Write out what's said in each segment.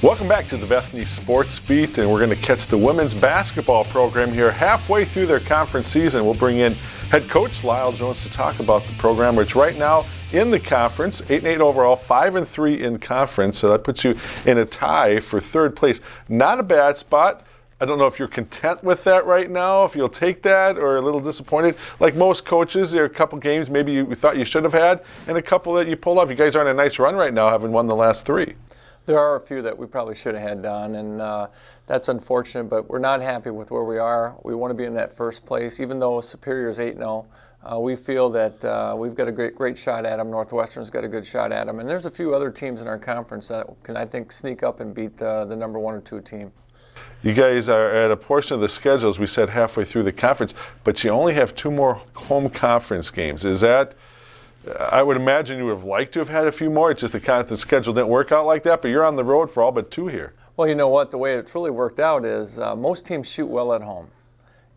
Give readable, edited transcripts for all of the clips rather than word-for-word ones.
Welcome back to the Bethany Sports Beat, and we're going to catch the women's basketball program here halfway through their conference season. We'll bring in head coach Lyle to talk about the program, which right now in the conference, 8-8 overall, 5-3 in conference, so that puts you in a tie for third place. Not a bad spot. I don't know if you're content with that right now, if you'll take that, or a little disappointed. Like most coaches, there are a couple games maybe you thought you should have had, and a couple that you pulled off. You guys are on a nice run right now, having won the last three. There are a few that we probably should have had done, and that's unfortunate, but we're not happy with where we are. We want to be in that first place. Even though Superior is 8-0, we feel that we've got a great shot at them. Northwestern's got a good shot at them, and there's a few other teams in our conference that can, I think, sneak up and beat the number 1 or 2 team. You guys are at a portion of the schedule, as we said, halfway through the conference, but you only have 2 more home conference games. Is that... I would imagine you would have liked to have had a few more. It's just the conference schedule didn't work out like that, but you're on the road for all but 2 here. Well, you know what? The way it's really worked out is most teams shoot well at home,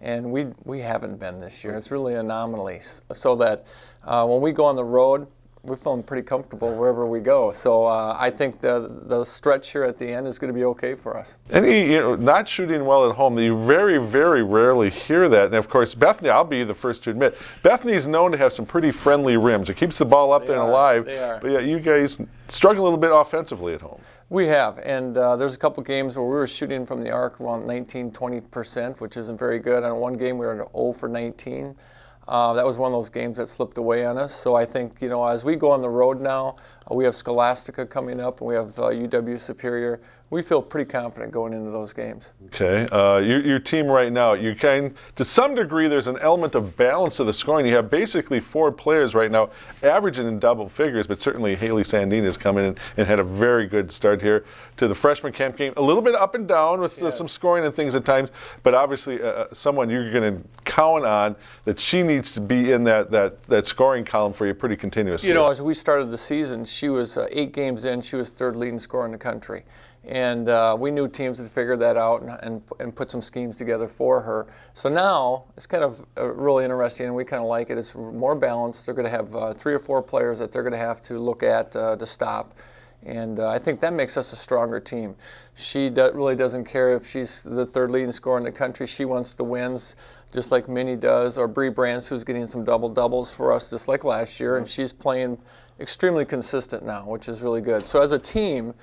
and we haven't been this year. It's really an anomaly, so that when we go on the road, we're feeling pretty comfortable wherever we go. So I think the stretch here at the end is going to be okay for us. Not shooting well at home, you very, very rarely hear that. And of course, Bethany, I'll be the first to admit, Bethany's known to have some pretty friendly rims. It keeps the ball up there and alive. They are. But yeah, you guys struggle a little bit offensively at home. We have, and there's a couple games where we were shooting from the arc around 19-20%, which isn't very good. On one game, we were at 0 for 19. That was one of those games that slipped away on us. So I think, as we go on the road now, we have Scholastica coming up, and we have UW Superior. We feel pretty confident going into those games. Okay. Your team right now, to some degree, there's an element of balance to the scoring. You have basically 4 players right now averaging in double figures, but certainly Haley Sandine has come in and had a very good start here to the freshman camp game. A little bit up and down with some scoring and things at times, but obviously someone you're going to count on that she needs to be in that scoring column for you pretty continuously. As we started the season, she was 8 games in, she was 3rd leading scorer in the country. And we knew teams had figured that out and put some schemes together for her. So now it's kind of really interesting, and we kind of like it. It's more balanced. They're going to have 3 or 4 players that they're going to have to look at to stop. And I think that makes us a stronger team. She really doesn't care if she's the 3rd leading scorer in the country. She wants the wins, just like Minnie does, or Bree Brantz, who's getting some double-doubles for us, just like last year. And she's playing extremely consistent now, which is really good. So as a team,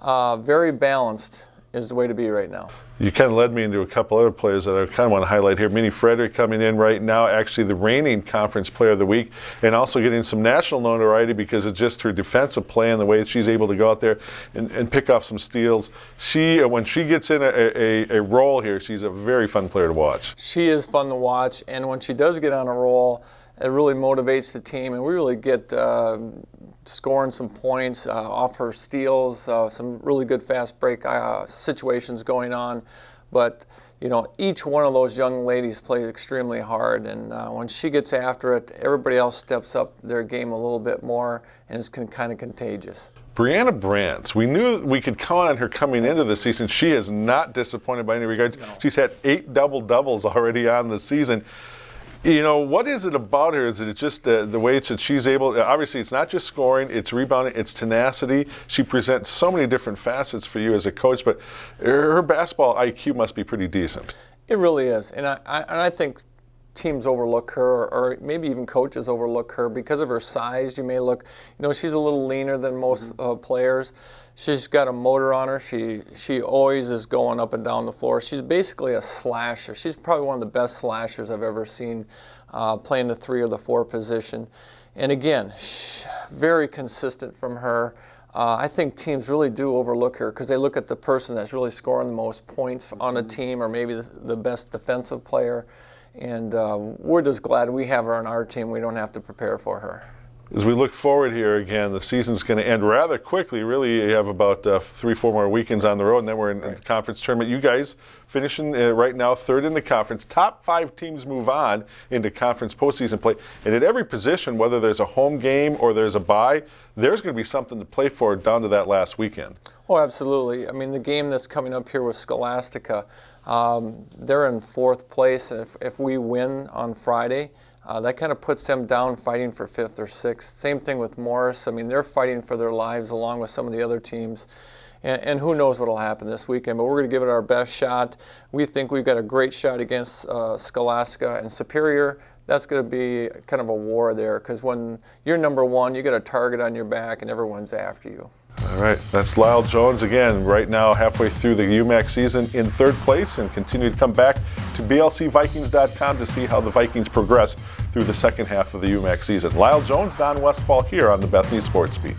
very balanced is the way to be right now. You kind of led me into a couple other players that I kind of want to highlight here. Minnie Frederick coming in right now, actually the reigning conference player of the week, and also getting some national notoriety because of just her defensive play and the way she's able to go out there and pick off some steals. When she gets in a role here, she's a very fun player to watch. She is fun to watch, and when she does get on a roll, it really motivates the team, and we really get scoring some points off her steals, some really good fast break situations going on. But, each one of those young ladies plays extremely hard, and when she gets after it, everybody else steps up their game a little bit more, and it's kind of contagious. Brianna Brantz, we knew we could count on her coming into the season. She has not disappointed by any regards. No. She's had 8 double-doubles already on the season. What is it about her? Is it just the way that she's able, obviously it's not just scoring, it's rebounding, it's tenacity. She presents so many different facets for you as a coach, but her basketball IQ must be pretty decent. It really is, and I think teams overlook her, or maybe even coaches overlook her because of her size. You may look, she's a little leaner than most players. She's got a motor on her. She always is going up and down the floor. She's basically a slasher. She's probably one of the best slashers I've ever seen playing the 3 or the 4 position. And again, very consistent from her. I think teams really do overlook her because they look at the person that's really scoring the most points on a team, or maybe the best defensive player. And we're just glad we have her on our team. We don't have to prepare for her. As we look forward here again, the season's going to end rather quickly. Really, you have about 3-4 more weekends on the road, and then we're in the conference tournament. You guys finishing right now 3rd in the conference. Top 5 teams move on into conference postseason play. And at every position, whether there's a home game or there's a bye, there's going to be something to play for down to that last weekend. Oh, absolutely. I mean, the game that's coming up here with Scholastica, they're in 4th place. If we win on Friday, that kind of puts them down fighting for 5th or 6th. Same thing with Morris. I mean, they're fighting for their lives along with some of the other teams. and who knows what will happen this weekend, but we're going to give it our best shot. We think we've got a great shot against Scholastica and Superior. That's going to be kind of a war there, because when you're number one, you got a target on your back and everyone's after you. All right, that's Lyle Jones again, right now halfway through the UMAC season in third place, and continue to come back to blcvikings.com to see how the Vikings progress through the second half of the UMAC season. Lyle Jones, Don Westfall here on the Bethany Sports Beat.